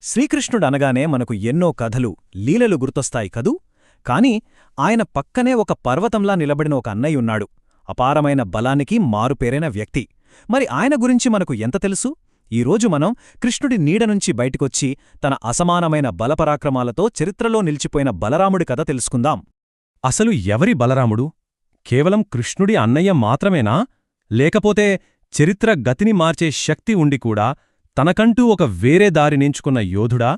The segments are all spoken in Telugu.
శ్రీకృష్ణుడనగానే మనకు ఎన్నో కథలు లీలలు గుర్తొస్తాయి కదూ. కాని ఆయన పక్కనే ఒక పర్వతంలా నిలబడిన ఒక అన్నయ్యున్నాడు, అపారమైన బలానికి మారుపేరైన వ్యక్తి. మరి ఆయన గురించి మనకు ఎంత తెలుసు? ఈరోజు మనం కృష్ణుడి నీడనుంచి బయటికొచ్చి తన అసమానమైన బలపరాక్రమాలతో చరిత్రలో నిలిచిపోయిన బలరాముడి కథ తెలుసుకుందాం. అసలు ఎవరి బలరాముడు? కేవలం కృష్ణుడి అన్నయ్య మాత్రమేనా? లేకపోతే చరిత్ర గతిని మార్చే శక్తి ఉండి కూడా తనకంటూ ఒక వేరే దారినించుకున్న యోధుడా?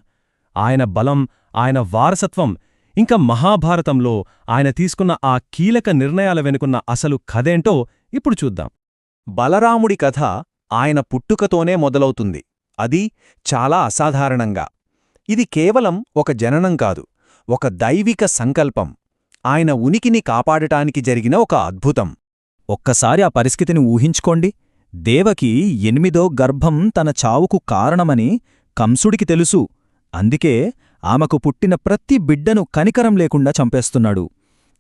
ఆయన బలం, ఆయన వారసత్వం, ఇంకా మహాభారతంలో ఆయన తీసుకున్న ఆ కీలక నిర్ణయాల వెనుకున్న అసలు కథేంటో ఇప్పుడు చూద్దాం. బలరాముడి కథ ఆయన పుట్టుకతోనే మొదలవుతుంది. అది చాలా అసాధారణంగా. ఇది కేవలం ఒక జననం కాదు, ఒక దైవిక సంకల్పం, ఆయన ఉనికిని కాపాడటానికి జరిగిన ఒక అద్భుతం. ఒక్కసారి ఆ పరిస్థితిని ఊహించుకోండి. దేవకి 8వ గర్భం తన చావుకు కారణమని కంసుడికి తెలుసు. అందుకే ఆమెకు పుట్టిన ప్రతి బిడ్డను కనికరం లేకుండా చంపేస్తున్నాడు.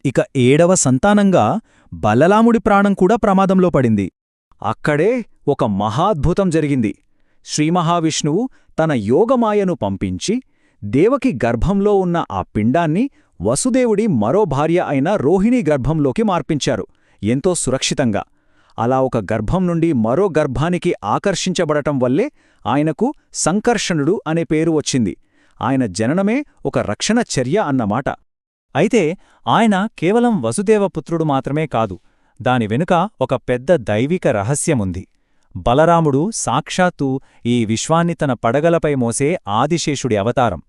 ఇక 7వ సంతానంగా బలరాముడి ప్రాణం కూడా ప్రమాదంలో పడింది. అక్కడే ఒక మహాద్భుతం జరిగింది. శ్రీమహావిష్ణువు తన యోగమాయను పంపించి దేవకి గర్భంలో ఉన్న ఆ పిండాన్ని వసుదేవుడి మరో భార్య అయిన రోహిణీ గర్భంలోకి మార్పించారు, ఎంతో సురక్షితంగా. అలా ఒక గర్భం నుండి మరో గర్భానికి ఆకర్షించబడటం వల్లే ఆయనకు సంకర్షణుడు అనే పేరు వచ్చింది. ఆయన జననమే ఒక రక్షణ చర్య అన్నమాట. అయితే ఆయన కేవలం వసుదేవపుత్రుడు మాత్రమే కాదు, దాని వెనుక ఒక పెద్ద దైవిక రహస్యముంది. బలరాముడు సాక్షాత్తు ఈ విశ్వాన్ని తన పడగలపై మోసే ఆదిశేషుడి అవతారం.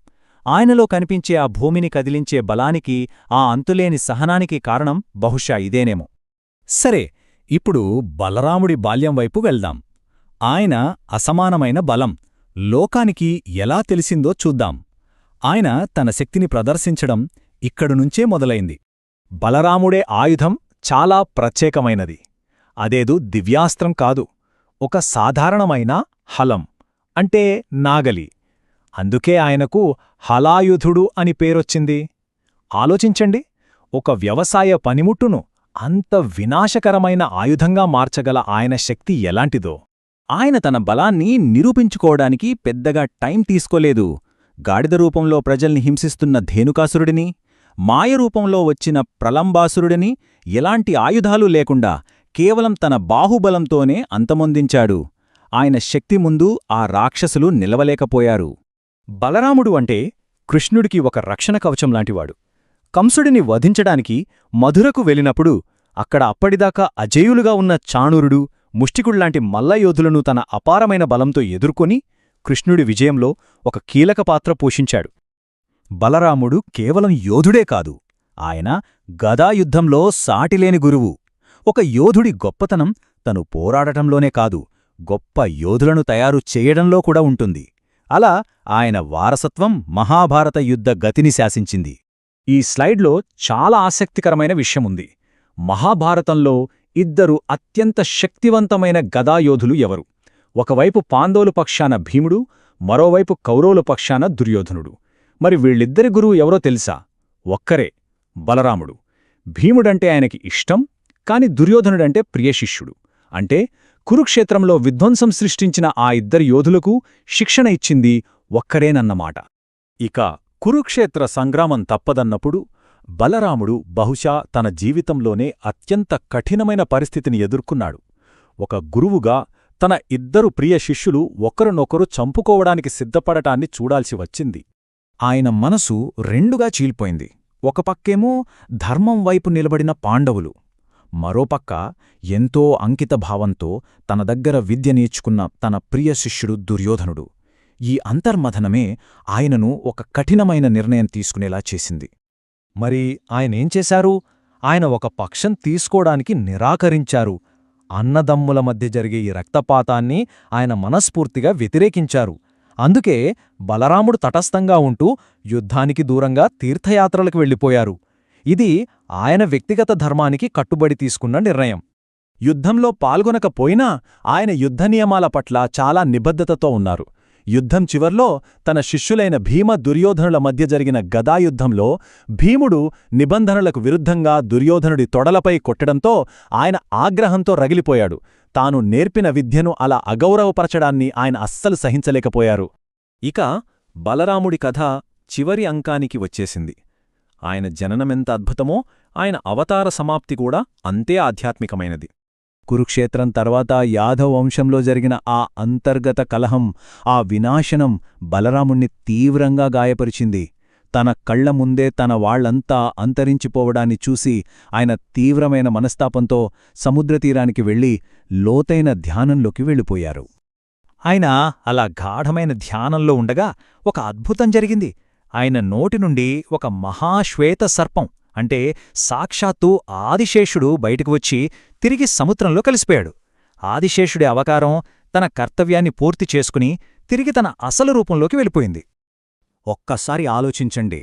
ఆయనలో కనిపించే ఆ భూమిని కదిలించే బలానికి, ఆ అంతులేని సహనానికి కారణం బహుశా ఇదేనేమో. సరే, ఇప్పుడు బలరాముడి బాల్యం వైపు వెళ్దాం. ఆయన అసమానమైన బలం లోకానికి ఎలా తెలిసిందో చూద్దాం. ఆయన తన శక్తిని ప్రదర్శించడం ఇక్కడునుంచే మొదలైంది. బలరాముడే ఆయుధం చాలా ప్రత్యేకమైనది. అదేదో దివ్యాస్త్రం కాదు, ఒక సాధారణమైన హలం, అంటే నాగలి. అందుకే ఆయనకు హలాయుధుడు అని పేరొచ్చింది. ఆలోచించండి, ఒక వ్యవసాయ పనిముట్టును అంత వినాశకరమైన ఆయుధంగా మార్చగల ఆయన శక్తి ఎలాంటిదో. ఆయన తన బలాన్ని నిరూపించుకోవడానికి పెద్దగా టైం తీసుకోలేదు. గాడిద రూపంలో ప్రజల్ని హింసిస్తున్న ధేనుకాసురుడిని, మాయరూపంలో వచ్చిన ప్రలంబాసురుడిని ఎలాంటి ఆయుధాలు లేకుండా కేవలం తన బాహుబలంతోనే అంతమొందించాడు. ఆయన శక్తి ముందు ఆ రాక్షసులు నిలవలేకపోయారు. బలరాముడు అంటే కృష్ణుడికి ఒక రక్షణ కవచంలాంటివాడు. కంసుడిని వధించడానికి మధురకు వెళ్ళినప్పుడు అక్కడ అప్పటిదాకా అజేయులుగా ఉన్న చాణూరుడు, ముష్టికుళ్లాంటి మల్లయోధులను తన అపారమైన బలంతో ఎదుర్కొని కృష్ణుడి విజయంలో ఒక కీలక పాత్ర పోషించాడు. బలరాముడు కేవలం యోధుడే కాదు, ఆయన గదాయుద్ధంలో సాటిలేని గురువు. ఒక యోధుడి గొప్పతనం తను పోరాడటంలోనే కాదు, గొప్ప యోధులను తయారు చేయడంలో కూడా ఉంటుంది. అలా ఆయన వారసత్వం మహాభారత యుద్ధ గతిని శాసించింది. ఈ స్లైడ్లో చాలా ఆసక్తికరమైన విషయముంది. మహాభారతంలో 2 అత్యంత శక్తివంతమైన గదాయోధులు ఎవరు? ఒకవైపు పాండవుల పక్షాన భీముడు, మరోవైపు కౌరవుల పక్షాన దుర్యోధనుడు. మరి వీళ్ళిద్దరి గురువు ఎవరో తెలుసా? ఒక్కరే, బలరాముడు. భీముడంటే ఆయనకి ఇష్టం, కాని దుర్యోధనుడంటే ప్రియశిష్యుడు. అంటే కురుక్షేత్రంలో విధ్వంసం సృష్టించిన ఆ 2 యోధులకు శిక్షణ ఇచ్చింది ఒక్కరేనన్నమాట. ఇక కురుక్షేత్ర సంగ్రామం తప్పదన్నప్పుడు బలరాముడు బహుశా తన జీవితంలోనే అత్యంత కఠినమైన పరిస్థితిని ఎదుర్కొన్నాడు. ఒక గురువుగా తన 2 ప్రియ శిష్యులు ఒకరినొకరు చంపుకోవడానికి సిద్ధపడటాన్ని చూడాల్సి వచ్చింది. ఆయన మనసు రెండుగా చీల్పోయింది. ఒక పక్కేమో ధర్మం వైపు నిలబడిన పాండవులు, మరోపక్క ఎంతో అంకితభావంతో తన దగ్గర విద్య నేర్చుకున్న తన ప్రియ శిష్యుడు దుర్యోధనుడు. ఈ అంతర్మథనమే ఆయనను ఒక కఠినమైన నిర్ణయం తీసుకునేలా చేసింది. మరి ఆయనేం చేశారు? ఆయన ఒక పక్షం తీసుకోవడానికి నిరాకరించారు. అన్నదమ్ముల మధ్య జరిగే ఈ రక్తపాతాన్ని ఆయన మనస్ఫూర్తిగా వ్యతిరేకించారు. అందుకే బలరాముడు తటస్థంగా ఉంటూ యుద్ధానికి దూరంగా తీర్థయాత్రలకు వెళ్ళిపోయారు. ఇది ఆయన వ్యక్తిగత ధర్మానికి కట్టుబడి తీసుకున్న నిర్ణయం. యుద్ధంలో పాల్గొనకపోయినా ఆయన యుద్ధ నియమాల పట్ల చాలా నిబద్ధతతో ఉన్నారు. యుద్ధం చివర్లో తన శిష్యులైన భీమ, దుర్యోధనుల మధ్య జరిగిన గదాయుద్ధంలో భీముడు నిబంధనలకు విరుద్ధంగా దుర్యోధనుడి తొడలపై కొట్టడంతో ఆయన ఆగ్రహంతో రగిలిపోయాడు. తాను నేర్పిన విద్యను అలా అగౌరవపరచడాన్ని ఆయన అస్సలు సహించలేకపోయారు. ఇక బలరాముడి కథ చివరి అంకానికి వచ్చేసింది. ఆయన జననమెంత అద్భుతమో ఆయన అవతార సమాప్తి కూడా అంతే ఆధ్యాత్మికమైనది. కురుక్షేత్రం తర్వాత యాదవ వంశంలో జరిగిన ఆ అంతర్గత కలహం, ఆ వినాశనం బలరాముణ్ణి తీవ్రంగా గాయపరిచింది. తన కళ్ల ముందే తన వాళ్లంతా అంతరించిపోవడాన్ని చూసి ఆయన తీవ్రమైన మనస్తాపంతో సముద్రతీరానికి వెళ్లి లోతైన ధ్యానంలోకి వెళ్ళిపోయారు. ఆయన అలా గాఢమైన ధ్యానంలో ఉండగా ఒక అద్భుతం జరిగింది. ఆయన నోటి నుండి ఒక మహాశ్వేత సర్పం అంటే సాక్షాత్తు ఆదిశేషుడు బయటకు వచ్చి తిరిగి సముద్రంలో కలిసిపోయాడు. ఆదిశేషుడి అవతారం తన కర్తవ్యాన్ని పూర్తి చేసుకుని తిరిగి తన అసలు రూపంలోకి వెళ్ళిపోయింది. ఒక్కసారి ఆలోచించండి,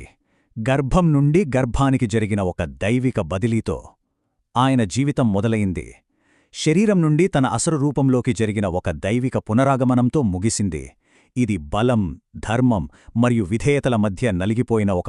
గర్భం నుండి గర్భానికి జరిగిన ఒక దైవిక బదిలీతో ఆయన జీవితం మొదలయింది. శరీరం నుండి తన అసలు రూపంలోకి జరిగిన ఒక దైవిక పునరాగమనంతో ముగిసింది. ఇది బలం, ధర్మం మరియు విధేయతల మధ్య నలిగిపోయిన ఒక